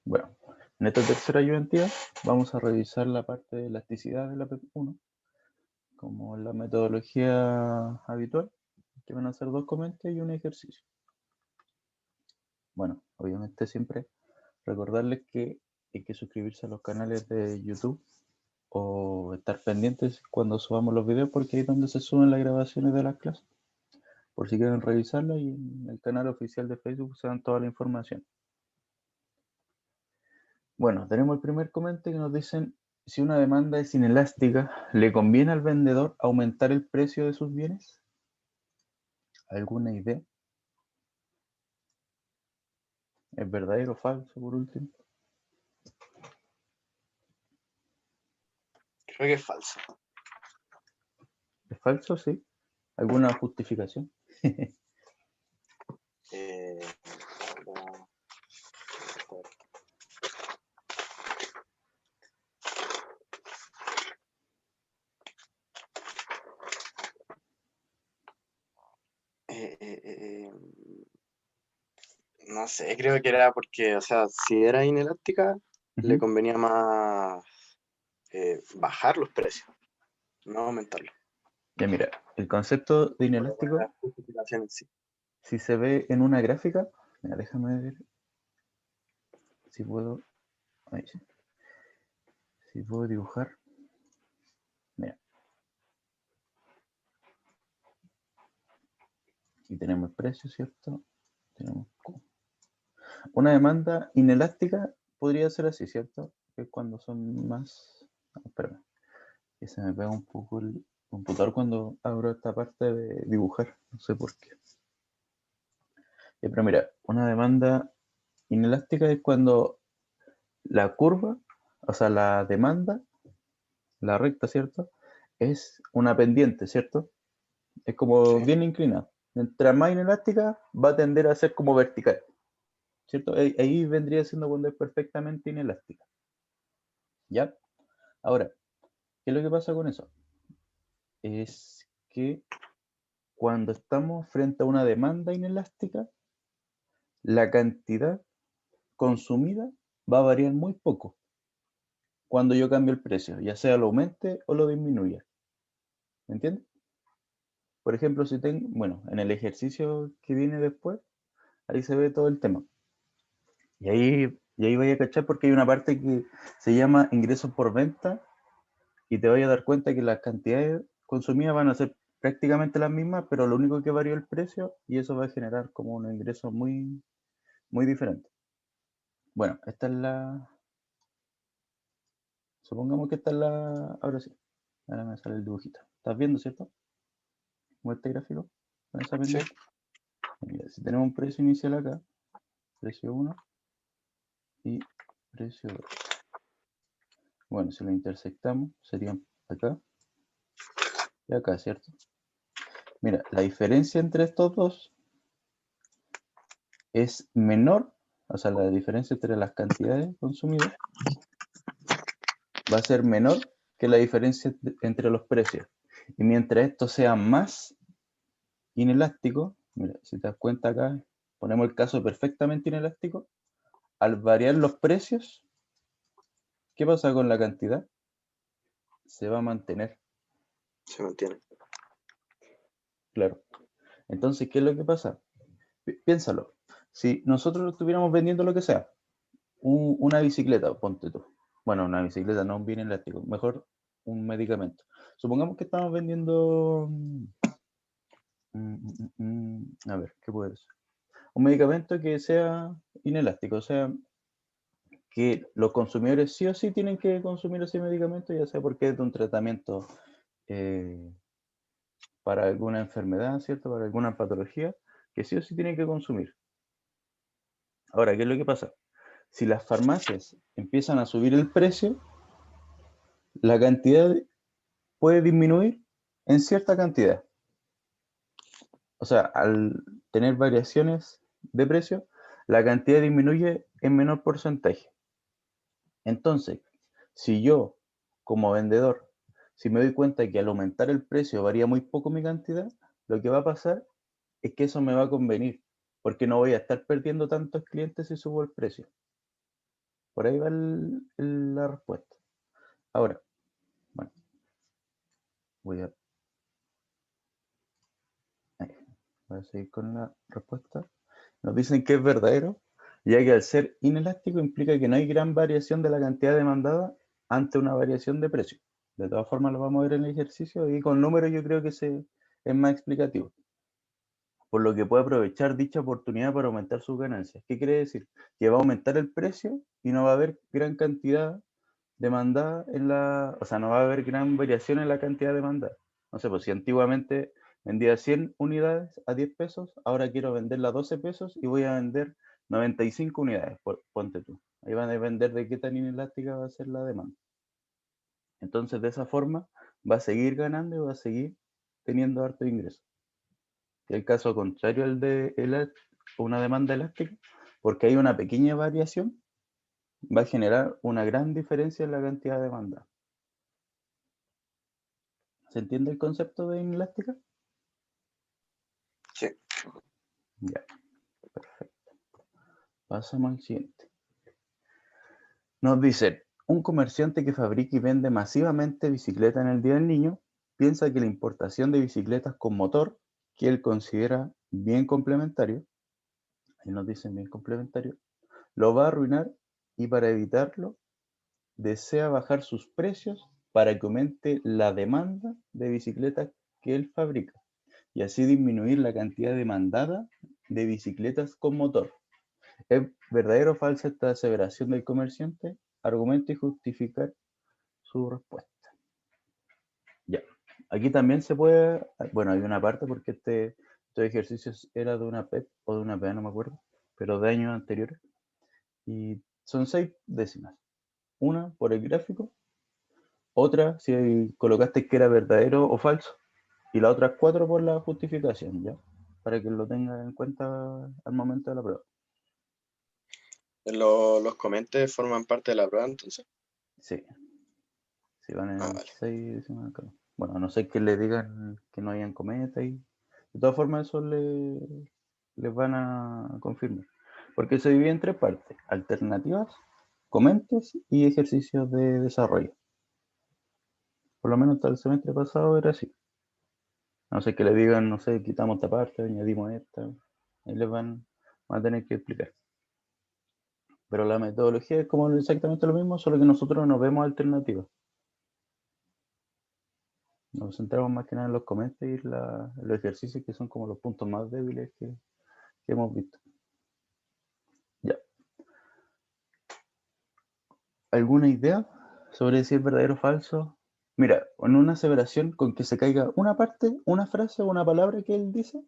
Bueno, en esta tercera ayudantía vamos a revisar la parte de elasticidad de la PP1, como en la metodología habitual, que van a ser 2 comentarios y un ejercicio. Bueno, obviamente siempre recordarles que hay que suscribirse a los canales de YouTube o estar pendientes cuando subamos los videos, porque ahí es donde se suben las grabaciones de las clases, por si quieren revisarla, y en el canal oficial de Facebook se dan toda la información. Bueno, tenemos el primer comentario que nos dicen: si una demanda es inelástica, ¿le conviene al vendedor aumentar el precio de sus bienes? ¿Alguna idea? ¿Es verdadero o falso, por último? Creo que es falso. ¿Es falso? Sí. ¿Alguna justificación? Eh, eh, eh, eh, no sé, creo que era porque, o sea, si era inelástica, le convenía más bajar los precios, no aumentarlos. Ya mira, el concepto de Por inelástico, la justificación en sí. si se ve en una gráfica, mira, déjame ver si puedo, ahí sí, si puedo dibujar. Mira, aquí tenemos el precio, ¿cierto? Tenemos Q. Una demanda inelástica podría ser así, ¿cierto? Que es cuando son más... espérame, que se me pega un poco el computador cuando abro esta parte de dibujar, no sé por qué. Pero mira, una demanda inelástica es cuando la curva, o sea, la demanda, la recta, ¿cierto? Es una pendiente, ¿cierto? Es como Sí. bien inclinada. Mientras más inelástica, va a tender a ser como vertical, ¿cierto? Ahí vendría siendo cuando es perfectamente inelástica. ¿Ya? Ahora, ¿qué es lo que pasa con eso? Es que cuando estamos frente a una demanda inelástica, la cantidad consumida va a variar muy poco cuando yo cambio el precio, ya sea lo aumente o lo disminuya. ¿Me entiendes? Por ejemplo, si tengo, bueno, en el ejercicio que viene después, ahí se ve todo el tema. Y ahí voy a cachar, porque hay una parte que se llama ingresos por venta, y te voy a dar cuenta que las cantidades consumidas van a ser prácticamente las mismas, pero lo único que varió el precio, y eso va a generar como un ingreso muy, muy diferente. Bueno, esta es la... Supongamos que esta es la... Ahora sí, ahora me sale el dibujito. ¿Estás viendo, cierto? Como este gráfico, con esa Sí. pendiente. Mira, si tenemos un precio inicial acá, precio 1 y precio 2. Bueno, si lo intersectamos, serían acá y acá, ¿cierto? Mira, la diferencia entre estos dos es menor, o sea, la diferencia entre las cantidades consumidas va a ser menor que la diferencia entre los precios. Y mientras esto sea más inelástico, mira, si te das cuenta acá, ponemos el caso perfectamente inelástico, al variar los precios, ¿qué pasa con la cantidad? Se va a mantener, Se mantiene. claro. Entonces, ¿qué es lo que pasa? Piénsalo. Si nosotros estuviéramos vendiendo lo que sea, una bicicleta, ponte tú. Bueno, una bicicleta, no un bien elástico, mejor un medicamento. Supongamos que estamos vendiendo, a ver, ¿qué puede ser? Un medicamento que sea inelástico, o sea, que los consumidores sí o sí tienen que consumir ese medicamento, ya sea porque es de un tratamiento eh, para alguna enfermedad, ¿cierto? Para alguna patología, que sí o sí tienen que consumir. Ahora, ¿qué es lo que pasa? Si las farmacias empiezan a subir el precio, la cantidad puede disminuir en cierta cantidad. O sea, al tener variaciones de precio, la cantidad disminuye en menor porcentaje. Entonces, si yo, como vendedor, si me doy cuenta que al aumentar el precio varía muy poco mi cantidad, lo que va a pasar es que eso me va a convenir, porque no voy a estar perdiendo tantos clientes si subo el precio. Por ahí va la respuesta. Ahora, bueno, voy a seguir con la respuesta. Nos dicen que es verdadero, ya que al ser inelástico implica que no hay gran variación de la cantidad demandada ante una variación de precio. De todas formas lo vamos a ver en el ejercicio y con números yo creo que es más explicativo. Por lo que puede aprovechar dicha oportunidad para aumentar sus ganancias. ¿Qué quiere decir? Que va a aumentar el precio y no va a haber gran cantidad demandada o sea, no va a haber gran variación en la cantidad demandada. No sé, pues si antiguamente vendía 100 unidades a 10 pesos, ahora quiero venderla a 12 pesos y voy a vender 95 unidades, ponte tú. Ahí van a depender de qué tan inelástica va a ser la demanda. Entonces, de esa forma, va a seguir ganando y va a seguir teniendo harto ingreso. El caso contrario al de una demanda elástica, porque hay una pequeña variación, va a generar una gran diferencia en la cantidad de demanda. ¿Se entiende el concepto de inelástica? Sí. Ya, perfecto. Pasamos al siguiente. Nos dice, un comerciante que fabrica y vende masivamente bicicletas en el Día del Niño piensa que la importación de bicicletas con motor, que él considera bien complementario, ahí nos dicen bien complementario, lo va a arruinar y para evitarlo desea bajar sus precios para que aumente la demanda de bicicletas que él fabrica y así disminuir la cantidad demandada de bicicletas con motor. ¿Es verdadero o falsa esta aseveración del comerciante? Argumente y justificar su respuesta. Ya. Aquí también se puede, bueno, hay una parte porque estos ejercicios era de una PEP o de una PA, no me acuerdo, pero de años anteriores. Y son 6 décimas. Una por el gráfico, otra si colocaste que era verdadero o falso, y las otras 4 por la justificación, ¿ya? Para que lo tengas en cuenta al momento de la prueba. Los comentes forman parte de la prueba, entonces. Sí, si van en Vale. 6 décimas acá. Bueno, a no ser que le digan que no hayan cometas y de todas formas eso les van a confirmar. Porque se divide en 3 partes, alternativas, comentes y ejercicios de desarrollo. Por lo menos hasta el semestre pasado era así. A no ser que le digan, no sé, quitamos esta parte, añadimos esta. Ahí les van a tener que explicar. Pero la metodología es como exactamente lo mismo, solo que nosotros no vemos alternativas. Nos centramos más que nada en los comentes y los ejercicios que son como los puntos más débiles que hemos visto. Ya. ¿Alguna idea sobre si es verdadero o falso? Mira, en una aseveración con que se caiga una parte, una frase o una palabra que él dice,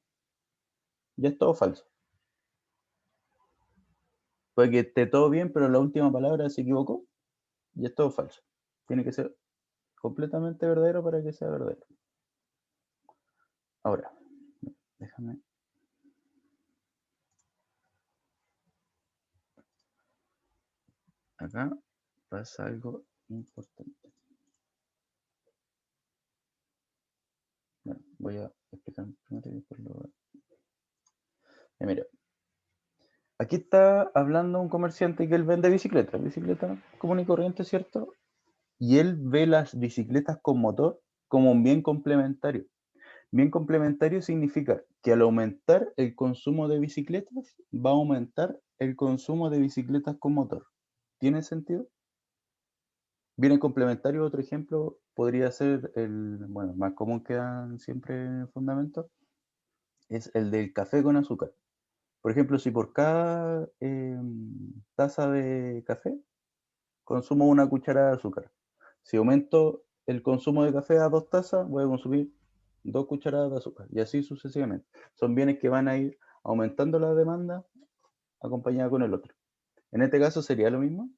ya es todo falso. Puede que esté todo bien, pero la última palabra se equivocó, ya es todo falso. Tiene que ser completamente verdadero para que sea verdadero. Ahora, déjame. Acá pasa algo importante. Bueno, voy a explicar primero y después lo voy a... Mira, aquí está hablando un comerciante que él vende bicicletas, bicicleta común y corriente, ¿cierto? Y él ve las bicicletas con motor como un bien complementario. Bien complementario significa que al aumentar el consumo de bicicletas, va a aumentar el consumo de bicicletas con motor. ¿Tiene sentido? Bien complementario, otro ejemplo podría ser bueno, más común que dan siempre en fundamento, es el del café con azúcar. Por ejemplo, si por cada taza de café consumo una cucharada de azúcar. Si aumento el consumo de café a 2 tazas, voy a consumir 2 cucharadas de azúcar y así sucesivamente. Son bienes que van a ir aumentando la demanda acompañada con el otro. En este caso sería lo mismo.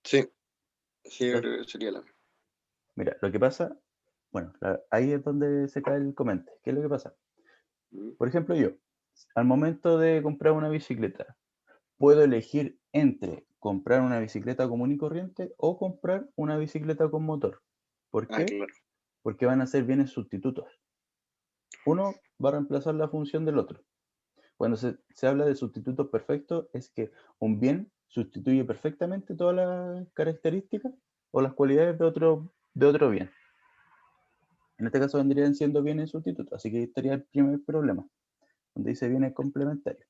Sí, sí, yo creo que sería la misma. Mira, lo que pasa, bueno, ahí es donde se cae el comente. ¿Qué es lo que pasa? Por ejemplo, yo, al momento de comprar una bicicleta, puedo elegir entre comprar una bicicleta común y corriente o comprar una bicicleta con motor. ¿Por Ah, qué? claro. Porque van a ser bienes sustitutos. Uno va a reemplazar la función del otro. Cuando se habla de sustitutos perfectos, es que un bien sustituye perfectamente todas las características o las cualidades de otro bien. En este caso vendrían siendo bienes sustitutos, así que estaría el primer problema, donde dice bienes complementarios.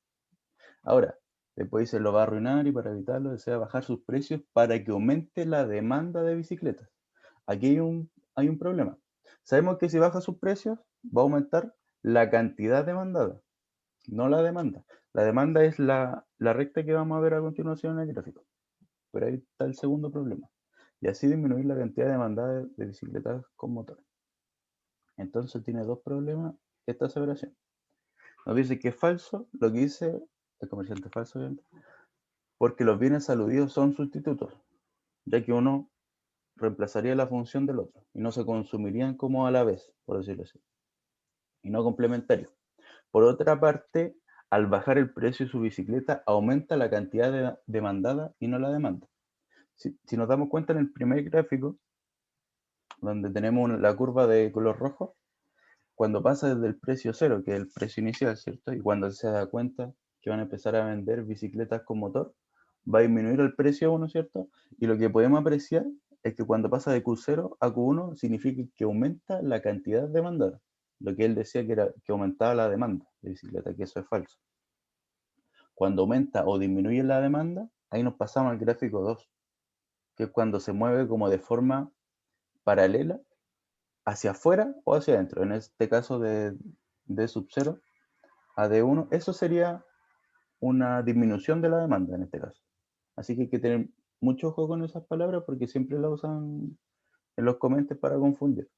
Ahora, después dice lo va a arruinar y para evitarlo desea bajar sus precios para que aumente la demanda de bicicletas. Aquí hay un problema. Sabemos que si baja sus precios va a aumentar la cantidad demandada, no la demanda. La demanda es la recta que vamos a ver a continuación en el gráfico. Pero ahí está el segundo problema. Y así disminuir la cantidad demandada de bicicletas con motor. Entonces tiene dos problemas esta aseveración. Nos dice que es falso lo que dice el comerciante falso, obviamente, porque los bienes aludidos son sustitutos, ya que uno reemplazaría la función del otro y no se consumirían como a la vez, por decirlo así, y no complementarios. Por otra parte, al bajar el precio de su bicicleta, aumenta la cantidad demandada y no la demanda. Si nos damos cuenta en el primer gráfico, donde tenemos la curva de color rojo, cuando pasa desde el precio cero, que es el precio inicial, ¿cierto? Y cuando se da cuenta que van a empezar a vender bicicletas con motor, va a disminuir el precio 1, ¿cierto? Y lo que podemos apreciar es que cuando pasa de Q0 a Q1 significa que aumenta la cantidad demandada. Lo que él decía que era que aumentaba la demanda de bicicleta, que eso es falso. Cuando aumenta o disminuye la demanda, ahí nos pasamos al gráfico 2, que es cuando se mueve como de forma paralela hacia afuera o hacia adentro. En este caso de sub 0 a D1, eso sería una disminución de la demanda en este caso. Así que hay que tener mucho ojo con esas palabras porque siempre las usan en los comentarios para confundir.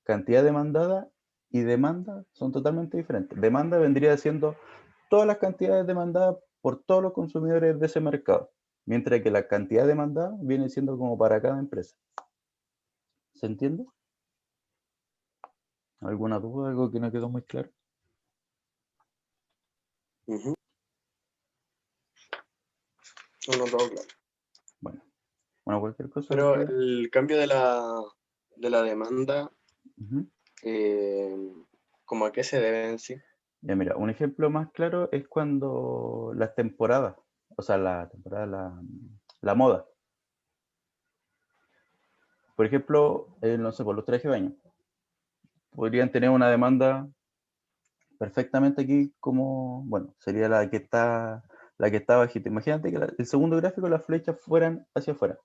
Cantidad demandada y demanda son totalmente diferentes. Demanda vendría siendo todas las cantidades demandadas por todos los consumidores de ese mercado, mientras que la cantidad demandada viene siendo como para cada empresa. ¿Se entiende? ¿Alguna duda? ¿Algo que no quedó muy claro? No, no, todo claro. Bueno, cualquier cosa. Pero el cambio de la demanda, Ujú. ¿cómo a qué se debe en sí? Ya mira, un ejemplo más claro es cuando las temporadas, o sea, la moda. Por ejemplo, no sé, por los trajes de baño. Podrían tener una demanda perfectamente aquí como, bueno, sería la que está bajita. Imagínate que el segundo gráfico las flechas fueran hacia afuera,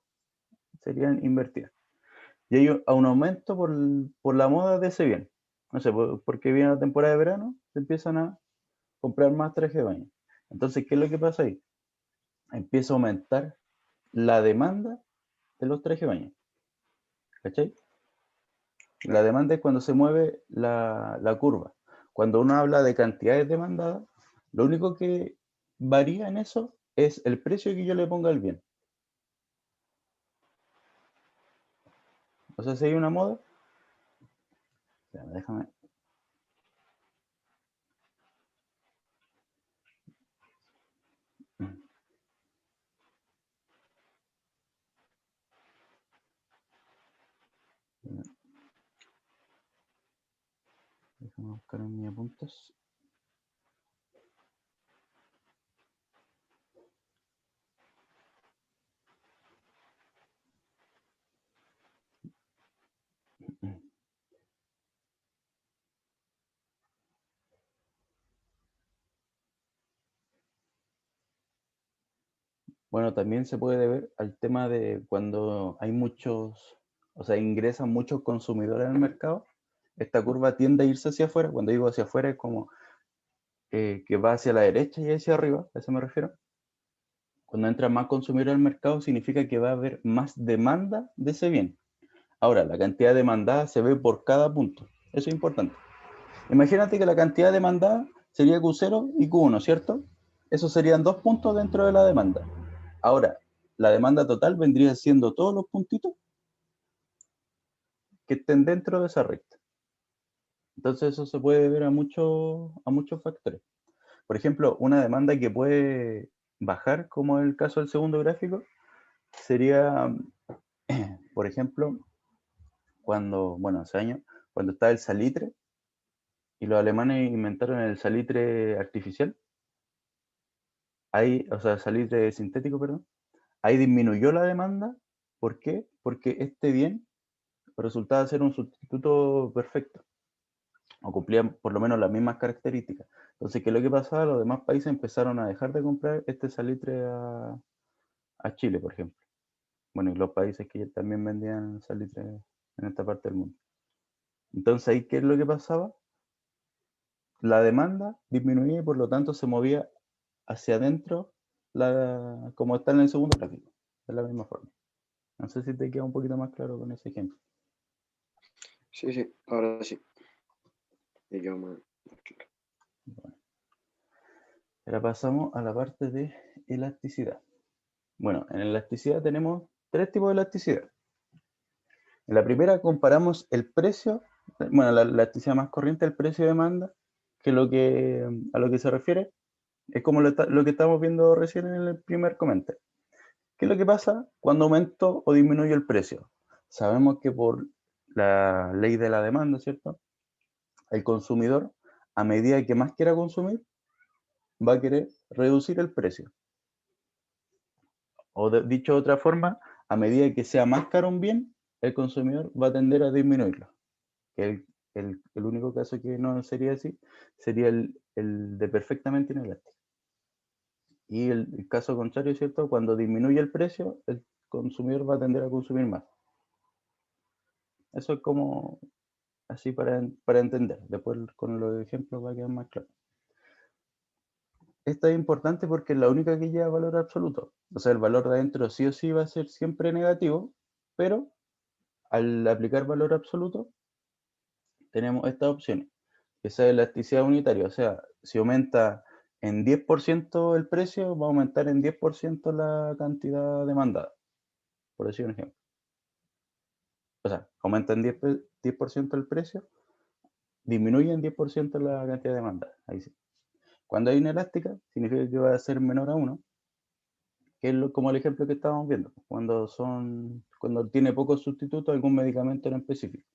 serían invertidas. Y hay un aumento por la moda de ese bien. No sé, porque viene la temporada de verano, se empiezan a comprar más trajes de baño. Entonces, ¿qué es lo que pasa ahí? Empieza a aumentar la demanda de los trajes de baño. ¿Cachai? La demanda es cuando se mueve la curva. Cuando uno habla de cantidades demandadas, lo único que varía en eso es el precio que yo le ponga al bien. O sea, si hay una moda, déjame buscar en mis apuntes. Bueno, también se puede ver al tema de cuando hay muchos, o sea, ingresan muchos consumidores al mercado, esta curva tiende a irse hacia afuera. Cuando digo hacia afuera es como que va hacia la derecha y hacia arriba, a eso me refiero. Cuando entra más consumidores al mercado significa que va a haber más demanda de ese bien. Ahora, la cantidad demandada se ve por cada punto. Eso es importante. Imagínate que la cantidad demandada sería Q0 y Q1, ¿cierto? Esos serían dos puntos dentro de la demanda. Ahora, la demanda total vendría siendo todos los puntitos que estén dentro de esa recta. Entonces eso se puede ver a muchos factores. Por ejemplo, una demanda que puede bajar, como es el caso del segundo gráfico, sería, por ejemplo, cuando, bueno, hace años, cuando estaba el salitre y los alemanes inventaron el salitre artificial. ahí, o sea, salitre sintético, perdón, ahí disminuyó la demanda. ¿Por qué? Porque este bien resultaba ser un sustituto perfecto, o cumplía por lo menos las mismas características. Entonces, ¿qué es lo que pasaba? Los demás países empezaron a dejar de comprar este salitre a Chile, por ejemplo. Bueno, y los países que también vendían salitre en esta parte del mundo. Entonces, ahí, ¿qué es lo que pasaba? La demanda disminuía y por lo tanto se movía hacia adentro, como está en el segundo gráfico, de la misma forma. No sé si te queda un poquito más claro con ese ejemplo. Sí, ahora sí. Me quedó más claro. Bueno, ahora pasamos a la parte de elasticidad. Bueno, en elasticidad tenemos tres tipos de elasticidad. En la primera comparamos el precio, bueno, la elasticidad más corriente, el precio de demanda, que a lo que se refiere es como lo que estamos viendo recién en el primer comentario. ¿Qué es lo que pasa cuando aumento o disminuyo el precio? Sabemos que por la ley de la demanda, ¿cierto? El consumidor, a medida que más quiera consumir, va a querer reducir el precio. O dicho de otra forma, a medida que sea más caro un bien, el consumidor va a tender a disminuirlo. Que el único caso que no sería así sería el de perfectamente inelástico. Y el caso contrario, ¿cierto? Cuando disminuye el precio, el consumidor va a tender a consumir más. Eso es como así para entender. Después con los ejemplos va a quedar más claro. Esta es importante porque es la única que lleva valor absoluto. O sea, el valor de adentro sí o sí va a ser siempre negativo, pero al aplicar valor absoluto tenemos estas opciones. Esa es elasticidad unitaria. O sea, si aumenta en 10% el precio, va a aumentar en 10% la cantidad demandada. Por decir un ejemplo. O sea, aumenta en 10% el precio, disminuye en 10% la cantidad demandada. Ahí sí. Cuando hay inelástica, significa que va a ser menor a 1, que es como el ejemplo que estábamos viendo, cuando tiene pocos sustitutos algún medicamento en específico.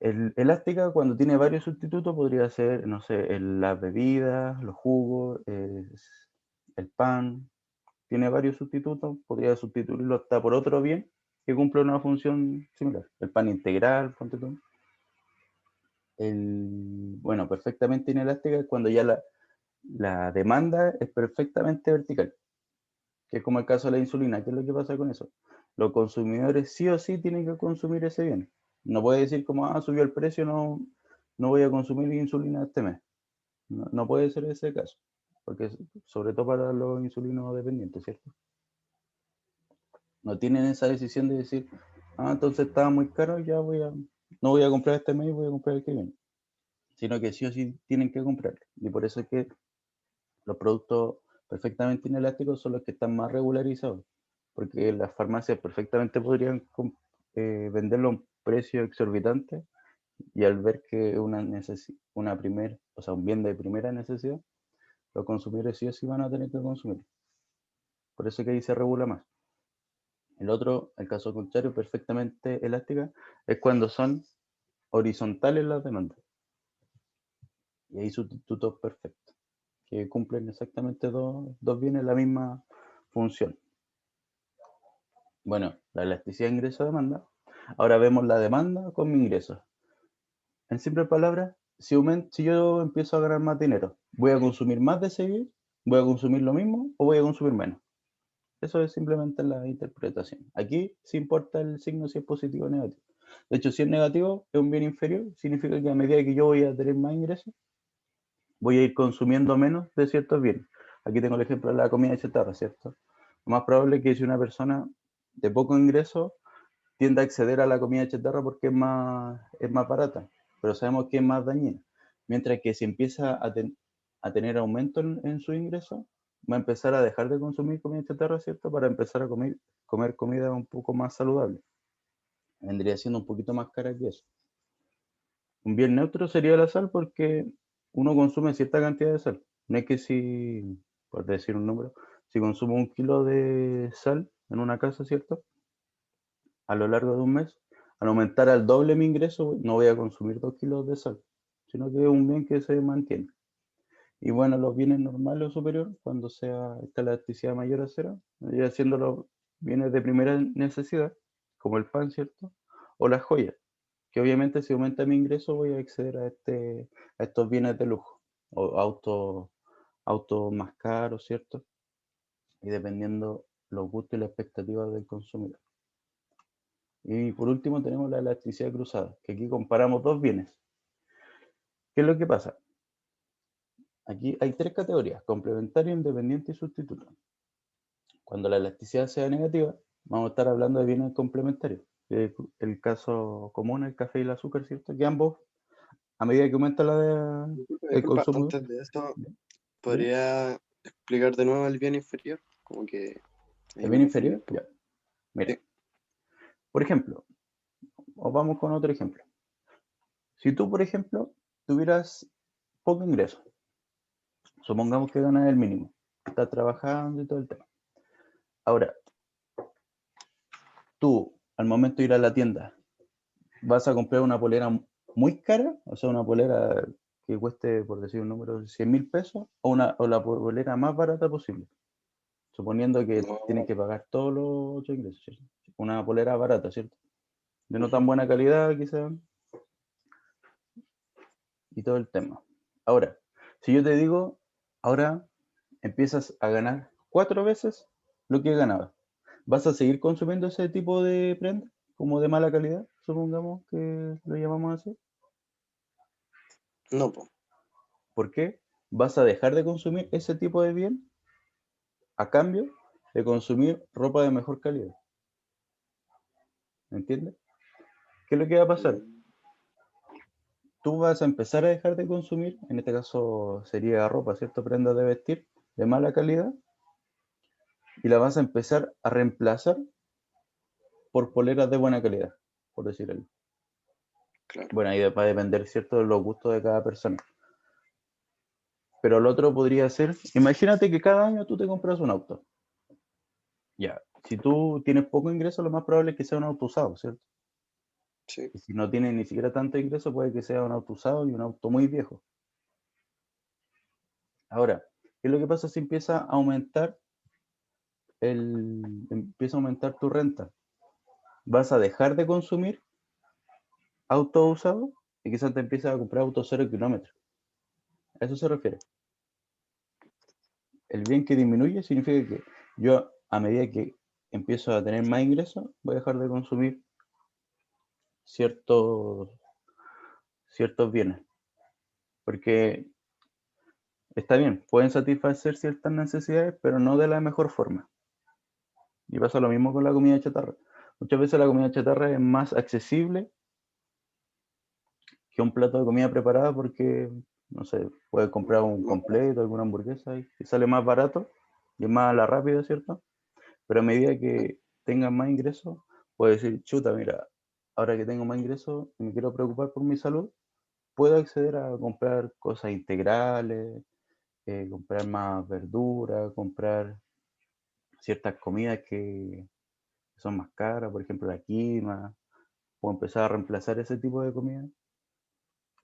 Elástica, cuando tiene varios sustitutos, podría ser, no sé, las bebidas, los jugos, el pan, tiene varios sustitutos, podría sustituirlo hasta por otro bien que cumple una función similar. El pan integral, ponte tú. Bueno, perfectamente inelástica es cuando ya la demanda es perfectamente vertical, que es como el caso de la insulina. ¿Qué es lo que pasa con eso? Los consumidores sí o sí tienen que consumir ese bien. No puede decir como, subió el precio, no voy a consumir insulina este mes. No puede ser ese caso, porque sobre todo para los insulinos dependientes, ¿cierto? No tienen esa decisión de decir, entonces estaba muy caro, ya no voy a comprar este mes, voy a comprar el que viene. Sino que sí o sí tienen que comprarlo. Y por eso es que los productos perfectamente inelásticos son los que están más regularizados, porque las farmacias perfectamente podrían venderlo a un precio exorbitante y al ver que un bien de primera necesidad, los consumidores sí o sí van a tener que consumir. Por eso es que ahí se regula más. El caso contrario, perfectamente elástica, es cuando son horizontales las demandas. Y hay sustitutos perfectos, que cumplen exactamente dos bienes la misma función. Bueno, la elasticidad ingreso-demanda. Ahora vemos la demanda con mi ingreso. En simples palabras, si yo empiezo a ganar más dinero, ¿voy a consumir más de ese bien? ¿Voy a consumir lo mismo o voy a consumir menos? Eso es simplemente la interpretación. Aquí sí importa el signo si es positivo o negativo. De hecho, si es negativo, es un bien inferior, significa que a medida que yo voy a tener más ingresos, voy a ir consumiendo menos de ciertos bienes. Aquí tengo el ejemplo de la comida chatarra, ¿cierto? Lo más probable es que si una persona de poco ingreso tiende a acceder a la comida chatarra porque es más barata, pero sabemos que es más dañina. Mientras que si empieza a tener aumento en su ingreso, va a empezar a dejar de consumir comida chatarra, ¿cierto? Para empezar a comer comida un poco más saludable. Vendría siendo un poquito más cara que eso. Un bien neutro sería la sal porque uno consume cierta cantidad de sal. No es que si, por decir un número, si consumo 1 kilo de sal en una casa, ¿cierto? A lo largo de un mes, al aumentar al doble mi ingreso, no voy a consumir 2 kilos de sal, sino que es un bien que se mantiene. Y bueno, los bienes normales o superiores, cuando sea esta elasticidad mayor a cero, vendría siendo los bienes de primera necesidad, como el pan, ¿cierto? O las joyas, que obviamente si aumenta mi ingreso voy a acceder a estos bienes de lujo, o autos más caros, ¿cierto? Y dependiendo los gustos y las expectativas del consumidor. Y por último tenemos la elasticidad cruzada, que aquí comparamos dos bienes. ¿Qué es lo que pasa? Aquí hay tres categorías: complementario, independiente y sustituto. Cuando la elasticidad sea negativa, vamos a estar hablando de bienes complementarios. El caso común, el café y el azúcar, ¿cierto? Que ambos, a medida que aumenta Disculpa, el disculpa, consumo, antes de eso, ¿bien? ¿podría explicar de nuevo el bien inferior? Como que El ahí me bien confundí inferior, un poco. ya. Mira, Sí, por ejemplo, o vamos con otro ejemplo. Si tú, por ejemplo, tuvieras poco ingreso, supongamos que ganas el mínimo, estás trabajando y todo el tema. Ahora, tú, al momento de ir a la tienda, vas a comprar una polera muy cara, o sea, una polera que cueste, por decir un número, 100.000 pesos, o la polera más barata posible, suponiendo que tienes no, que pagar todos los otros ingresos, ¿cierto? Una polera barata, ¿cierto? De no tan ujú, buena calidad, quizás, y todo el tema. Ahora, si yo te digo, ahora empiezas a ganar 4 veces lo que ganabas, ¿vas a seguir consumiendo ese tipo de prenda, como de mala calidad, supongamos que lo llamamos así? no, po. ¿Por qué? Vas a dejar de consumir ese tipo de bien a cambio de consumir ropa de mejor calidad. ¿Me entiendes? ¿Qué es lo que va a pasar? Mm, Tú vas a empezar a dejar de consumir, en este caso sería ropa, ¿cierto? Prendas de vestir de mala calidad, y la vas a empezar a reemplazar por poleras de buena calidad, por decir algo. claro. Bueno, ahí va a depender, ¿cierto?, de los gustos de cada persona. Pero lo otro podría ser, imagínate que cada año tú te compras un auto. Ya, si tú tienes poco ingreso, lo más probable es que sea un auto usado, ¿cierto? Sí. Y si no tienes ni siquiera tanto ingreso, puede que sea un auto usado y un auto muy viejo. Ahora, ¿qué es lo que pasa si empieza a aumentar tu renta? Vas a dejar de consumir autos usados y quizás te empiezas a comprar autos 0 kilómetros. A eso se refiere. El bien que disminuye significa que yo, a medida que empiezo a tener más ingresos, voy a dejar de consumir ciertos, ciertos bienes. Porque está bien, pueden satisfacer ciertas necesidades, pero no de la mejor forma. Y pasa lo mismo con la comida chatarra. Muchas veces la comida chatarra es más accesible que un plato de comida preparada porque, no sé, puedes comprar un completo, alguna hamburguesa y sale más barato y es más a la rápida, ¿cierto? Pero a medida que tengas más ingresos, puedes decir, chuta, mira, ahora que tengo más ingresos y me quiero preocupar por mi salud, puedo acceder a comprar cosas integrales, comprar más verdura, comprar ciertas comidas que son más caras, por ejemplo la quinoa, o empezar a reemplazar ese tipo de comida.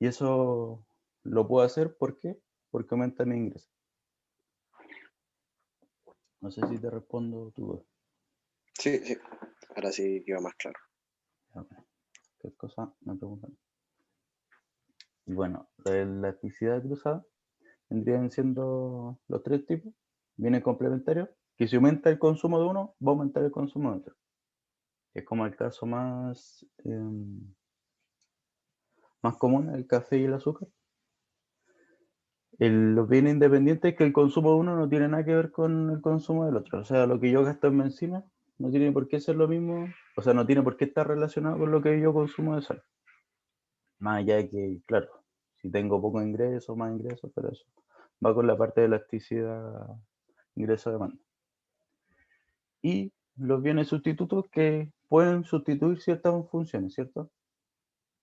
Y eso lo puedo hacer, ¿por qué? Porque aumenta mi ingreso. No sé si te respondo tu duda. Sí, sí. Ahora sí queda más claro. Ok, ¿qué cosa me preguntan? Y bueno, la elasticidad cruzada vendrían siendo los tres tipos. Viene complementario, que si aumenta el consumo de uno, va a aumentar el consumo de otro. Es como el caso más común, el café y el azúcar. Los bienes independientes es que el consumo de uno no tiene nada que ver con el consumo del otro. O sea, lo que yo gasto en benzina no tiene por qué ser lo mismo, o sea, no tiene por qué estar relacionado con lo que yo consumo de sal. Más allá de que, claro, si tengo poco ingreso, más ingresos, pero eso va con la parte de elasticidad, ingreso-demanda. Y los bienes sustitutos que pueden sustituir ciertas funciones, ¿cierto?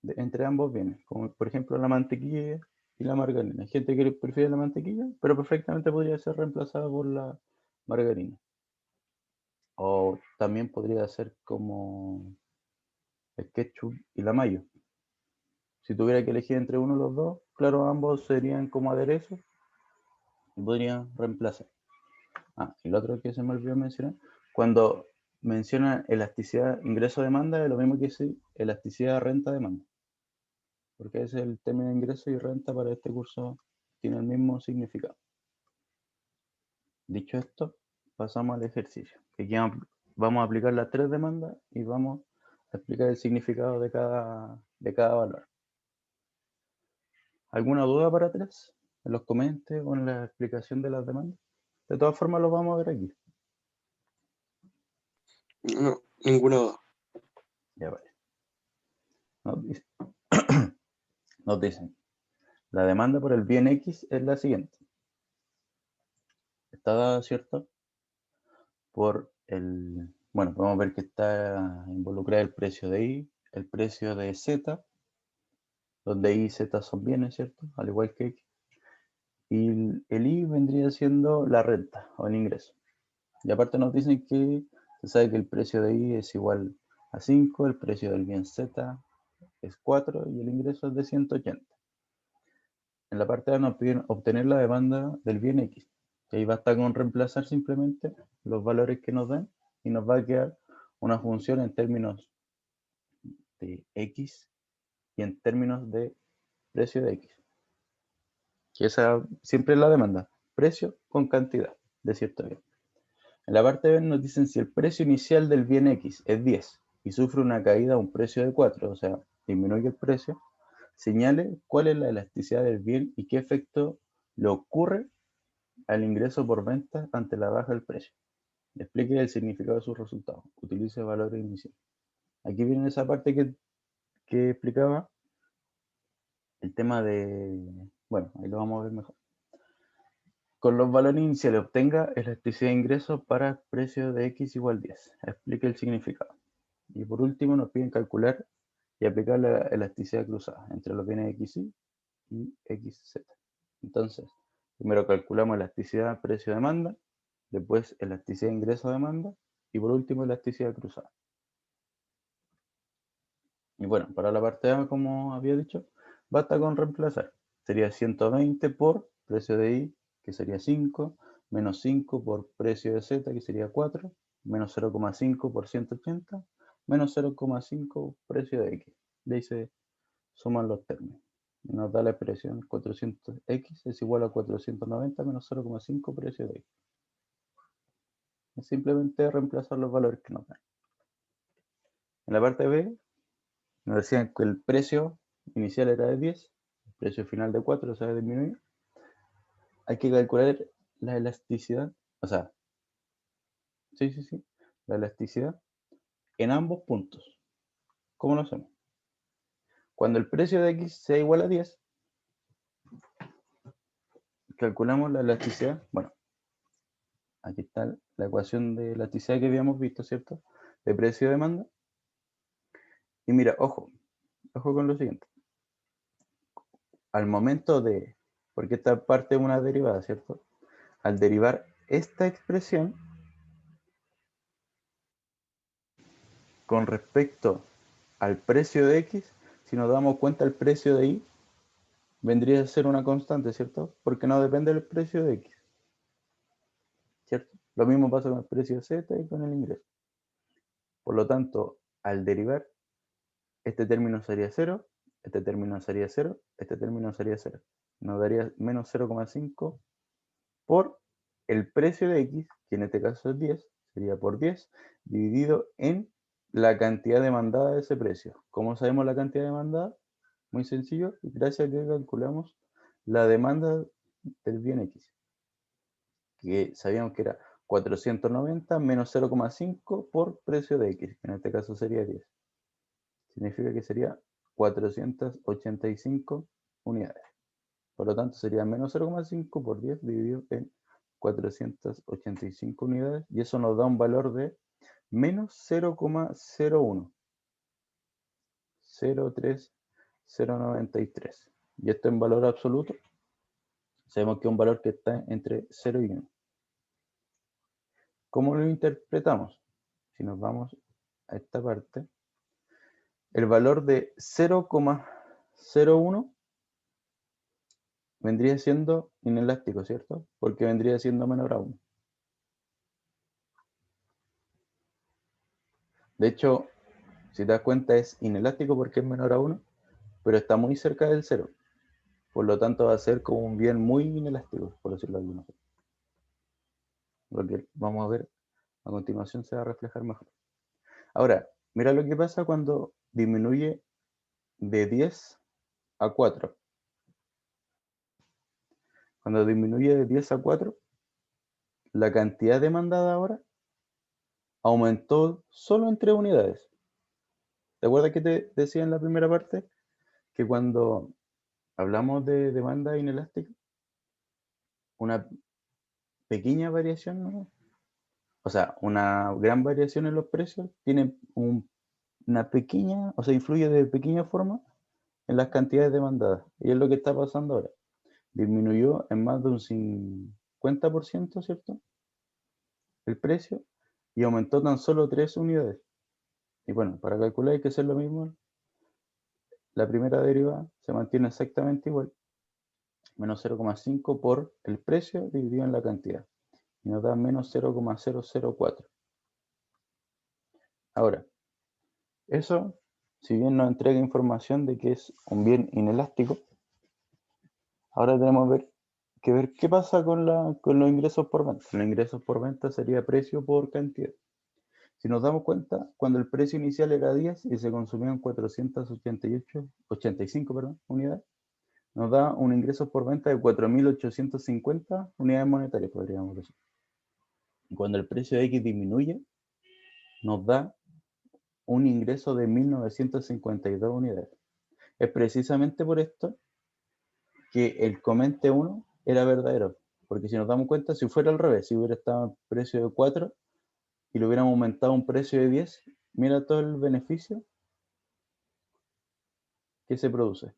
Entre ambos bienes, como por ejemplo la mantequilla y la margarina. Hay gente que prefiere la mantequilla, pero perfectamente podría ser reemplazada por la margarina. O también podría ser como el ketchup y la mayo. Si tuviera que elegir entre uno de los dos, claro, ambos serían como aderezos, y podría reemplazar. Y lo otro que se me olvidó mencionar, cuando menciona elasticidad ingreso-demanda, es lo mismo que decir elasticidad renta-demanda. Porque ese es el término de ingreso y renta para este curso, tiene el mismo significado. Dicho esto, pasamos al ejercicio. Aquí vamos a aplicar las 3 demandas y vamos a explicar el significado de cada valor. ¿Alguna duda para atrás? En los comentarios o en la explicación de las demandas. De todas formas, lo vamos a ver aquí. No, ninguna duda. Ya vale. Nos dicen, la demanda por el bien X es la siguiente. Está dada, ¿cierto? Por bueno, podemos ver que está involucrado el precio de Y, el precio de Z, donde Y y Z son bienes, ¿cierto? Al igual que X. Y el I vendría siendo la renta o el ingreso. Y aparte nos dicen que se sabe que el precio de I es igual a 5, el precio del bien Z es 4 y el ingreso es de 180. En la parte A nos piden obtener la demanda del bien X. Y ahí basta con reemplazar simplemente los valores que nos dan y nos va a quedar una función en términos de X y en términos de precio de X. Que esa siempre es la demanda, precio con cantidad de cierto bien. En la parte B nos dicen si el precio inicial del bien X es 10 y sufre una caída a un precio de 4, o sea, disminuye el precio, señale cuál es la elasticidad del bien y qué efecto le ocurre al ingreso por venta ante la baja del precio. Explique el significado de sus resultados. Utilice valores iniciales. Aquí viene esa parte que explicaba el tema de... Bueno, ahí lo vamos a ver mejor. Con los valores iniciales obtenga elasticidad de ingreso para precio de X igual 10. Explique el significado. Y por último nos piden calcular y aplicar la elasticidad cruzada entre los bienes XY y XZ. Entonces, primero calculamos elasticidad precio-demanda, después elasticidad ingreso-demanda y por último elasticidad cruzada. Y bueno, para la parte A, como había dicho, basta con reemplazar. Sería 120 por precio de I, que sería 5, menos 5 por precio de Z, que sería 4, menos 0,5 por 180, menos 0,5 precio de X. De ahí se suman los términos. Y nos da la expresión 400X es igual a 490 menos 0,5 precio de X. Es simplemente reemplazar los valores que nos dan. En la parte B, nos decían que el precio inicial era de 10, el precio final de 4 se va a disminuir. Hay que calcular la elasticidad, o sea, la elasticidad en ambos puntos. ¿Cómo lo hacemos? Cuando el precio de X sea igual a 10, calculamos la elasticidad. Bueno, aquí está la ecuación de elasticidad que habíamos visto, ¿cierto? De precio-demanda. Y mira, ojo con lo siguiente. Al momento de, porque esta parte es una derivada, ¿cierto? Al derivar esta expresión con respecto al precio de X, si nos damos cuenta el precio de Y vendría a ser una constante, ¿cierto? Porque no depende del precio de X, ¿cierto? Lo mismo pasa con el precio de Z y con el ingreso. Por lo tanto, al derivar, este término sería 0, este término sería 0, este término sería 0. Nos daría menos 0,5 por el precio de X, que en este caso es 10, sería por 10, dividido en la cantidad demandada de ese precio. ¿Cómo sabemos la cantidad demandada? Muy sencillo, gracias a que calculamos la demanda del bien X, que sabíamos que era 490 menos 0,5 por precio de X, que en este caso sería 10. Significa que sería 485 unidades. Por lo tanto, sería menos 0,5 por 10 dividido en 485 unidades, y eso nos da un valor de menos 0,01. 03093. Y esto en valor absoluto, sabemos que es un valor que está entre 0 y 1. ¿Cómo lo interpretamos? Si nos vamos a esta parte, el valor de 0,01 vendría siendo inelástico, ¿cierto? Porque vendría siendo menor a 1. De hecho, si te das cuenta, es inelástico porque es menor a 1, pero está muy cerca del 0. Por lo tanto, va a ser como un bien muy inelástico, por decirlo de alguna forma. Lo que vamos a ver a continuación se va a reflejar mejor. Ahora, mira lo que pasa cuando disminuye de 10 a 4. Cuando disminuye de 10 a 4, la cantidad demandada ahora aumentó solo en 3 unidades. ¿Te acuerdas que te decía en la primera parte que cuando hablamos de demanda inelástica, una pequeña variación, ¿no? O sea, una gran variación en los precios tiene una pequeña, o sea, influye de pequeña forma en las cantidades demandadas. Y es lo que está pasando ahora. Disminuyó en más de un 50%, ¿cierto? El precio y aumentó tan solo 3 unidades. Y bueno, para calcular hay que hacer lo mismo. La primera derivada se mantiene exactamente igual, menos 0,5 por el precio dividido en la cantidad. Y nos da menos 0,004. Ahora, eso, si bien nos entrega información de que es un bien inelástico, ahora tenemos que ver qué pasa con los ingresos por venta. Los ingresos por venta sería precio por cantidad. Si nos damos cuenta, cuando el precio inicial era 10 y se consumían 485 unidades, nos da un ingreso por venta de 4.850 unidades monetarias, podríamos decir. Y cuando el precio de X disminuye, nos da un ingreso de 1.952 unidades. Es precisamente por esto que el comente 1 era verdadero, porque si nos damos cuenta, si fuera al revés, si hubiera estado en precio de 4 y le hubiéramos aumentado un precio de 10, mira todo el beneficio que se produce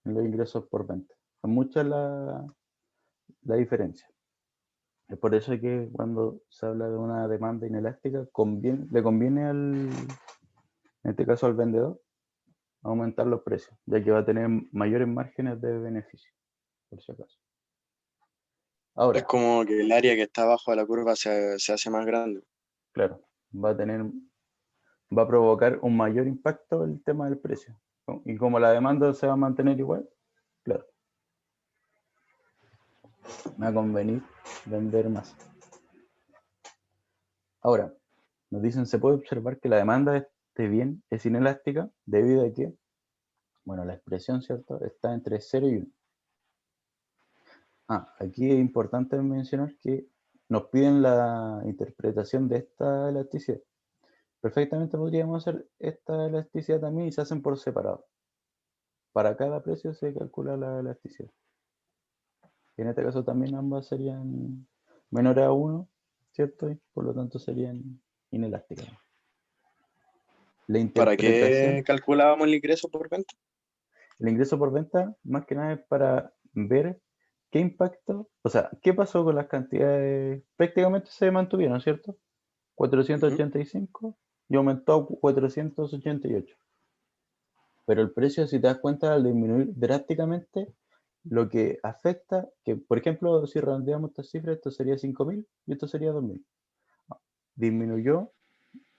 en los ingresos por venta. Es mucha la diferencia. Es por eso que cuando se habla de una demanda inelástica, le conviene en este caso al vendedor, aumentar los precios, ya que va a tener mayores márgenes de beneficio, por si acaso. Es Ahora, como que el área que está abajo de la curva se hace más grande. claro, va a provocar un mayor impacto el tema del precio. Y como la demanda se va a mantener igual, claro, me va a convenir vender más. Ahora, nos dicen, se puede observar que la demanda de este bien es inelástica debido a que, bueno, la expresión, ¿cierto?, está entre 0 y 1. Aquí es importante mencionar que nos piden la interpretación de esta elasticidad. Perfectamente podríamos hacer esta elasticidad también y se hacen por separado. Para cada precio se calcula la elasticidad. Y en este caso también ambas serían menores a 1, ¿cierto? Y por lo tanto serían inelásticas. La ¿Para qué interpretación, calculábamos el ingreso por venta? el ingreso por venta, más que nada es para ver qué impacto, o sea, qué pasó con las cantidades, prácticamente se mantuvieron, ¿cierto? 485 y aumentó a 488. Pero el precio, si te das cuenta, al disminuir drásticamente, lo que afecta, que por ejemplo, si redondeamos esta cifra, esto sería 5.000 y esto sería 2.000. Disminuyó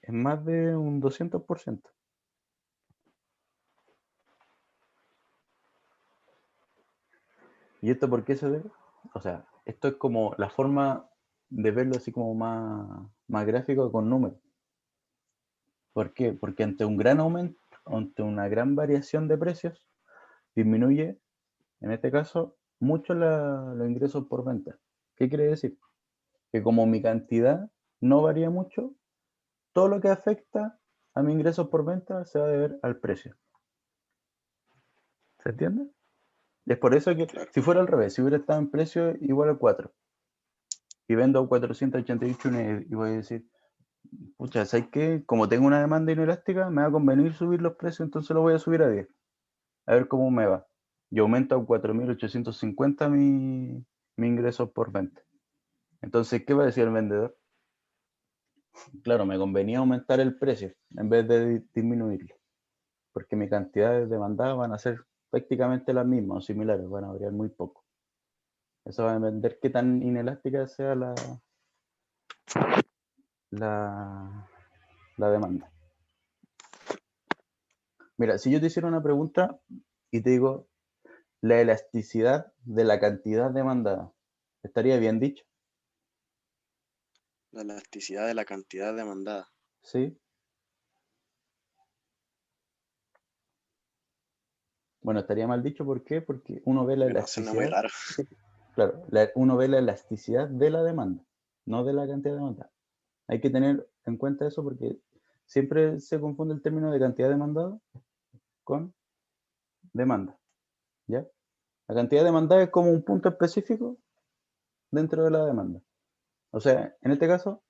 en más de un 200%. ¿Y esto por qué se debe? O sea, esto es como la forma de verlo así como más gráfico con números. ¿Por qué? Porque ante un gran aumento, ante una gran variación de precios, disminuye, en este caso, mucho los ingresos por venta. ¿Qué quiere decir? Que como mi cantidad no varía mucho, todo lo que afecta a mi ingresos por venta se va a deber al precio. ¿Se entiende? Y es por eso que Claro. si fuera al revés, si hubiera estado en precio igual a 4 y vendo 488 unidades y voy a decir, pucha, ¿sabes qué? Como tengo una demanda inelástica, me va a convenir subir los precios, entonces lo voy a subir a 10. A ver cómo me va. Y aumento a 4.850 mi ingresos por venta. Entonces, ¿qué va a decir el vendedor? Claro, me convenía aumentar el precio en vez de disminuirlo, porque mi cantidad de demandadas van a ser prácticamente las mismas o similares, van a variar muy poco. Eso va a depender qué tan inelástica sea la demanda. Mira, si yo te hiciera una pregunta y te digo la elasticidad de la cantidad demandada, ¿estaría bien dicho? La elasticidad de la cantidad demandada. Sí. Bueno, estaría mal dicho, ¿por qué? Porque uno ve la No, suena muy elasticidad, raro. claro, uno ve la elasticidad de la demanda, no de la cantidad demandada. Hay que tener en cuenta eso porque siempre se confunde el término de cantidad demandada con demanda, ¿ya? La cantidad demandada es como un punto específico dentro de la demanda. O sea, en este caso,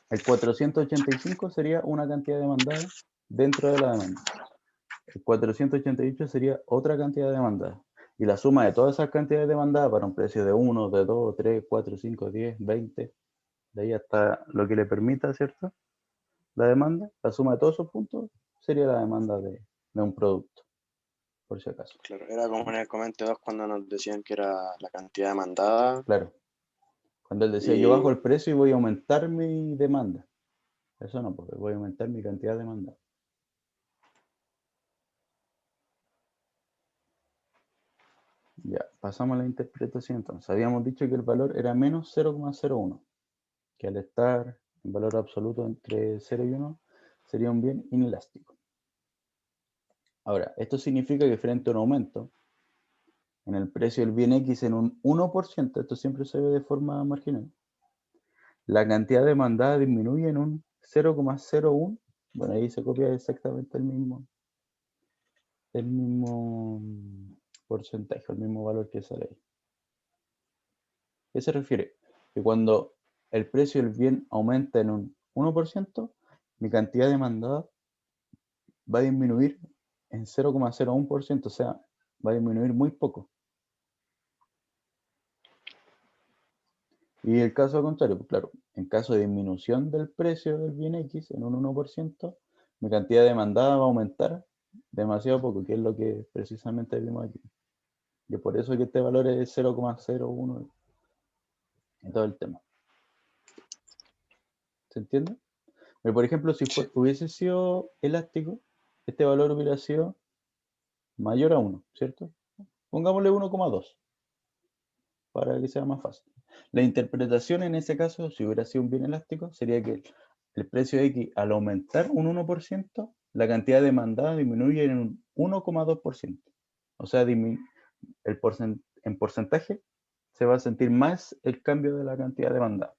el 485 sería una cantidad demandada dentro de la demanda. El 488 sería otra cantidad demandada. Y la suma de todas esas cantidades demandadas para un precio de 1, de 2, 3, 4, 5, 10, 20, de ahí hasta lo que le permita, ¿cierto? La demanda, la suma de todos esos puntos sería la demanda de un producto, por si acaso. Claro, era como en el comento 2 cuando nos decían que era la cantidad demandada Claro, cuando él decía yo bajo y el precio y voy a aumentar mi demanda. Eso no, porque voy a aumentar mi cantidad demandada. Ya, pasamos a la interpretación entonces. Habíamos dicho que el valor era menos 0,01, que al estar en valor absoluto entre 0 y 1 sería un bien inelástico. Ahora, esto significa que frente a un aumento en el precio del bien X en un 1%, esto siempre se ve de forma marginal, la cantidad demandada disminuye en un 0,01, bueno, ahí se copia exactamente el mismo porcentaje, el mismo valor que sale ahí. ¿Qué se refiere? Que cuando el precio del bien aumenta en un 1%, mi cantidad demandada va a disminuir en 0,01%, o sea, va a disminuir muy poco. Y el caso contrario, pues claro, en caso de disminución del precio del bien X en un 1%, mi cantidad demandada va a aumentar demasiado poco, que es lo que precisamente vimos aquí. Y por eso que este valor es 0,01 en todo el tema. ¿Se entiende? Pero por ejemplo, si sí, hubiese sido elástico, este valor hubiera sido mayor a 1, ¿cierto? Pongámosle 1,2 para que sea más fácil. La interpretación en ese caso, si hubiera sido un bien elástico, sería que el precio X al aumentar un 1%, la cantidad demandada disminuye en un 1,2%. O sea, en porcentaje se va a sentir más el cambio de la cantidad demandada.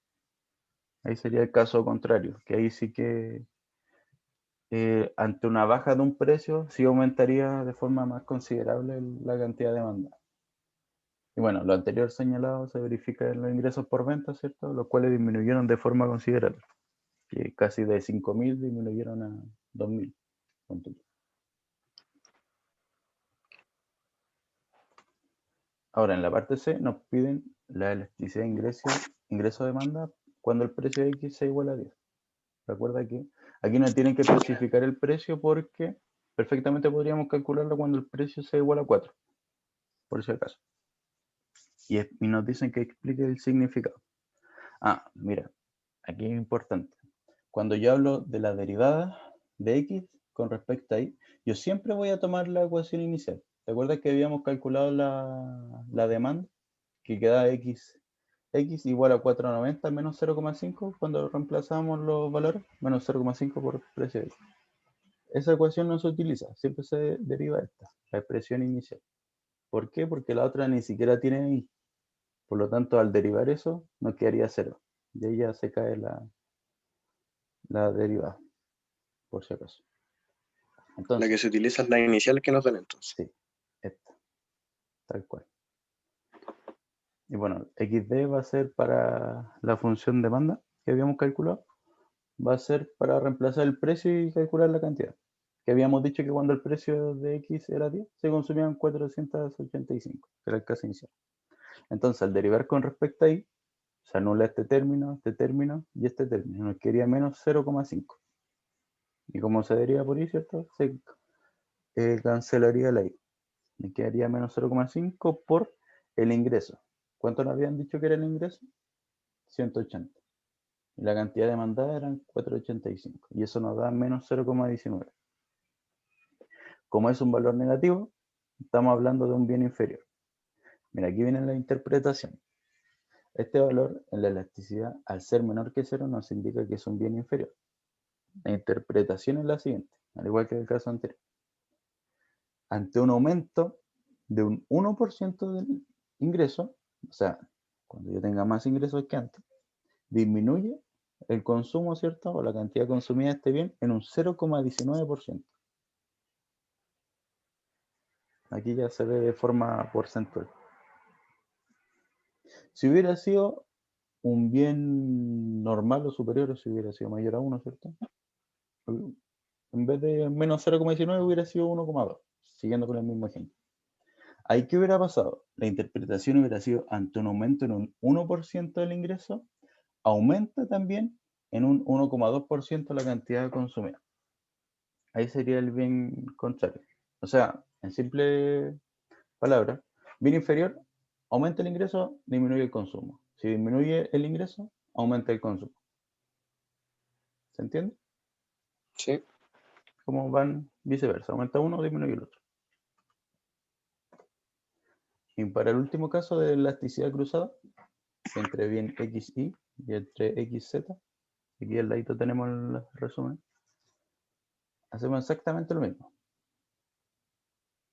Ahí sería el caso contrario, que ahí sí que ante una baja de un precio, sí aumentaría de forma más considerable la cantidad demandada. Y bueno, lo anterior señalado se verifica en los ingresos por venta, ¿cierto? Los cuales disminuyeron de forma considerable, que casi de 5.000 disminuyeron a 2.000. Ahora, en la parte C nos piden la elasticidad de ingreso-demanda cuando el precio de X sea igual a 10. Recuerda que aquí no tienen que especificar el precio porque perfectamente podríamos calcularlo cuando el precio sea igual a 4, por si acaso. Y nos dicen que explique el significado. Ah, mira, aquí es importante. Cuando yo hablo de la derivada de X con respecto a Y, yo siempre voy a tomar la ecuación inicial. ¿Te acuerdas que habíamos calculado la demanda? Que queda X igual a 490 menos 0,5 cuando reemplazamos los valores, menos 0,5 por precio de X. Esa ecuación no se utiliza, siempre se deriva esta, la expresión inicial. ¿Por qué? Porque la otra ni siquiera tiene Y. Por lo tanto, al derivar eso, nos quedaría 0. Y ahí ya se cae la derivada, por si acaso. la que Entonces, se utiliza es la inicial que nos dan entonces. sí, esta, tal cual. Y bueno, XD va a ser para la función demanda que habíamos calculado. Va a ser para reemplazar el precio y calcular la cantidad. Que habíamos dicho que cuando el precio de X era 10, se consumían 485, que era el caso inicial. Entonces, al derivar con respecto a Y, se anula este término y este término. Nos quedaría menos 0,5. Y como se deriva por Y, ¿cierto? cancelaría la I. Me quedaría menos 0,5 por el ingreso. ¿Cuánto nos habían dicho que era el ingreso? 180. Y la cantidad demandada eran 485. Y eso nos da menos 0,19. Como es un valor negativo, estamos hablando de un bien inferior. Mira, aquí viene la interpretación. Este valor en la elasticidad, al ser menor que 0, nos indica que es un bien inferior. La interpretación es la siguiente, al igual que en el caso anterior. Ante un aumento de un 1% del ingreso, o sea, cuando yo tenga más ingresos que antes, disminuye el consumo, ¿cierto? O la cantidad consumida de este bien en un 0,19%. Aquí ya se ve de forma porcentual. Si hubiera sido un bien normal o superior, o si hubiera sido mayor a 1, ¿cierto? En vez de menos 0,19 hubiera sido 1,2, siguiendo con el mismo ejemplo. ¿Ahí qué hubiera pasado? La interpretación hubiera sido ante un aumento en un 1% del ingreso, aumenta también en un 1,2% la cantidad consumida. Ahí sería el bien contrario. O sea, en simple palabras, bien inferior, aumenta el ingreso, disminuye el consumo. Si disminuye el ingreso, aumenta el consumo. ¿Se entiende? Sí. Como van viceversa, aumenta uno, disminuye el otro. Y para el último caso de elasticidad cruzada, entre bien XY y entre XZ, aquí al ladito tenemos el resumen, hacemos exactamente lo mismo.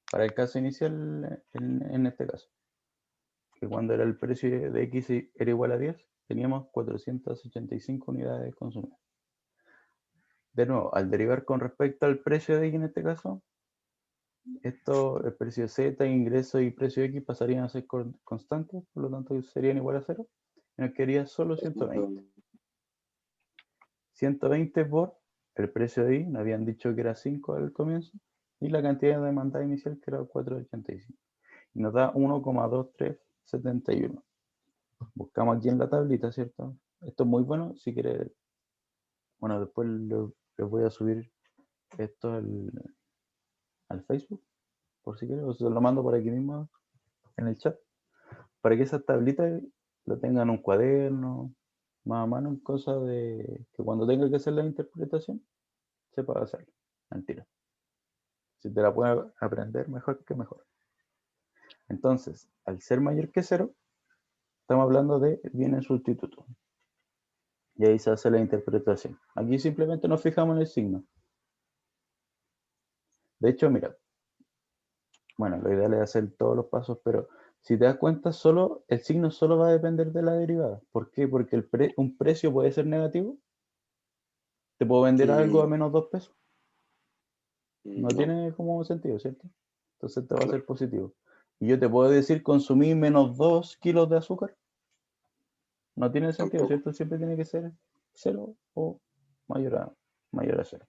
Para el caso inicial, en este caso, que cuando era el precio de X era igual a 10, teníamos 485 unidades consumidas. De nuevo, al derivar con respecto al precio de X en este caso, el precio Z, ingreso y precio X pasarían a ser constantes, por lo tanto serían igual a 0. Y nos quedaría solo 120. 120 por el precio de I, nos habían dicho que era 5 al comienzo, y la cantidad de demanda inicial que era 485. Y nos da 1,2371. Buscamos aquí en la tablita, ¿cierto? Esto es muy bueno, si quieres, bueno, después les voy a subir esto al Facebook, por si quieres, o se lo mando por aquí mismo en el chat, para que esas tablitas lo tengan en un cuaderno, más a mano, en cosas de que cuando tenga que hacer la interpretación, sepa hacerlo. Mentira. Si te la puedes aprender, mejor que mejor. Entonces, al ser mayor que 0, estamos hablando de bien en sustituto. Y ahí se hace la interpretación. Aquí simplemente nos fijamos en el signo. De hecho, mira, bueno, lo ideal es hacer todos los pasos, pero si te das cuenta, el signo solo va a depender de la derivada. ¿Por qué? Porque un precio puede ser negativo. Te puedo vender algo a menos 2 pesos. No No, tiene como sentido, ¿cierto? Entonces te va a claro. ser positivo. Y yo te puedo decir, consumí menos 2 kilos de azúcar. No tiene sentido, Tampoco. ¿cierto? Siempre tiene que ser 0 o mayor a 0.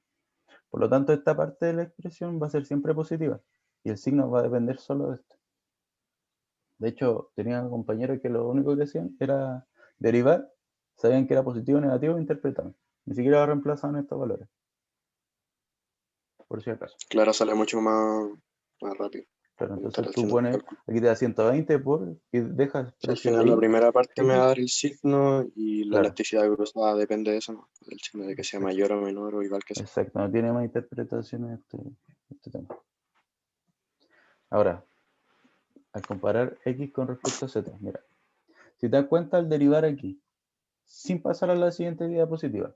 Por lo tanto, esta parte de la expresión va a ser siempre positiva. Y el signo va a depender solo de esto. De hecho, tenía compañeros que lo único que hacían era derivar, sabían que era positivo o negativo, e interpretaban. Ni siquiera reemplazaban estos valores, por si acaso. Claro, sale mucho más rápido. Claro, Cuando estar entonces tú haciendo el pones, cálculo. aquí te da 120 y dejas O sea, al precio de final la ahí, primera parte me va a X, dar el signo y la claro, elasticidad cruzada depende de eso, ¿no? Del signo de que sea exacto, mayor o menor o igual que eso. exacto, no tiene más interpretaciones este tema. Ahora, al comparar X con respecto a Z, mira, si te das cuenta al derivar aquí, sin pasar a la siguiente diapositiva,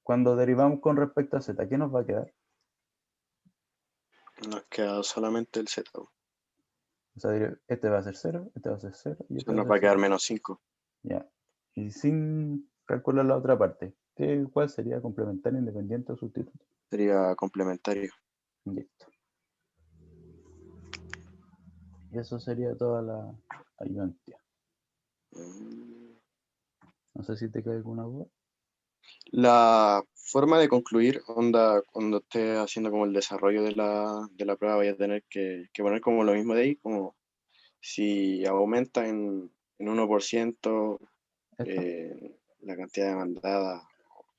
cuando derivamos con respecto a Z, ¿qué nos va a quedar? Nos queda solamente el Z. O O sea, este va a ser 0, este va a ser 0 y este sea, va a nos ser va a quedar 0. -5. Ya. Y sin calcular la otra parte, ¿cuál sería complementario, independiente o sustituto? Sería complementario. Listo. Y eso sería toda la ayudantía. Mm. No sé si te queda alguna duda. La forma de concluir, onda, cuando estés haciendo como el desarrollo de la prueba, vaya a tener que poner como lo mismo de ahí, como si aumenta en 1% Esto, la cantidad demandada,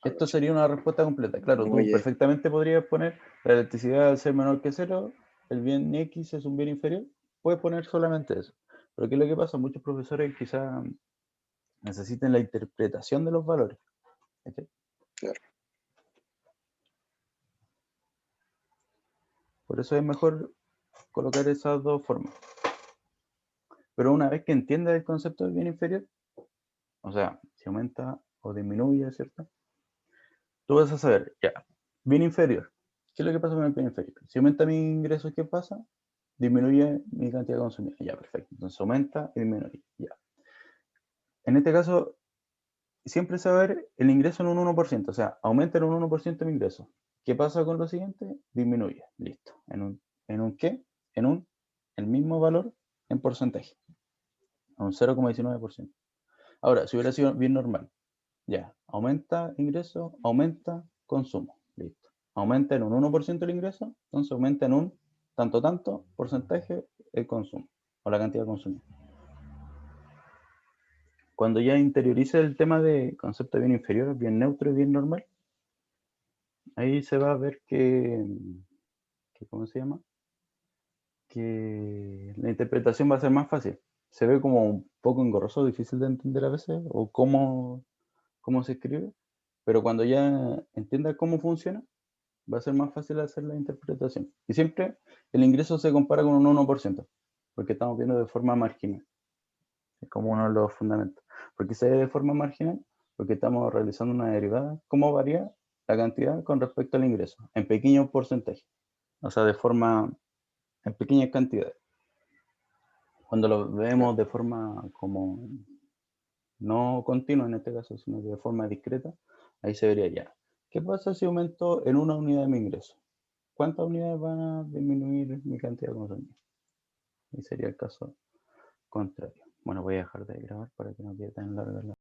algo Esto así. sería una respuesta completa. Claro, tú Oye, perfectamente podrías poner la electricidad al ser menor que cero, el bien X es un bien inferior. Puedes poner solamente eso. Pero ¿qué es lo que pasa? Muchos profesores quizás necesiten la interpretación de los valores. ¿Cachai? claro, Por eso es mejor colocar esas dos formas. Pero una vez que entiendas el concepto del bien inferior, o sea, si aumenta o disminuye, ¿cierto? Tú vas a saber, ya, bien inferior. ¿Qué es lo que pasa con el bien inferior? Si aumenta mi ingreso, ¿qué pasa? Disminuye mi cantidad consumida. Ya, perfecto. Entonces aumenta y disminuye. Ya. En este caso, siempre se va a ver el ingreso en un 1%. O sea, aumenta en un 1% mi ingreso. ¿Qué pasa con lo siguiente? Disminuye. Listo. ¿En un qué? En un el mismo valor en porcentaje. A un 0,19%. Ahora, si hubiera sido bien normal, ya, aumenta ingreso, aumenta consumo. Listo. Aumenta en un 1% el ingreso, entonces aumenta en un tanto porcentaje el consumo o la cantidad consumida. Cuando ya interiorice el tema de concepto de bien inferior, bien neutro y bien normal, ahí se va a ver que ¿cómo se llama? Que la interpretación va a ser más fácil. Se ve como un poco engorroso, difícil de entender a veces, o cómo se escribe, pero cuando ya entienda cómo funciona, va a ser más fácil hacer la interpretación. Y siempre el ingreso se compara con un 1%, porque estamos viendo de forma marginal. Es como uno de los fundamentos. ¿Por qué se ve de forma marginal? Porque estamos realizando una derivada. ¿Cómo varía la cantidad con respecto al ingreso? En pequeños porcentajes. O sea, en pequeñas cantidades. Cuando lo claro. vemos de forma como no continua en este caso, sino de forma discreta, ahí se vería ya. ¿Qué pasa si aumento en una unidad de mi ingreso? ¿Cuántas unidades van a disminuir mi cantidad consumida? Y sería el caso contrario. Bueno, voy a dejar de grabar para que no quede tan larga la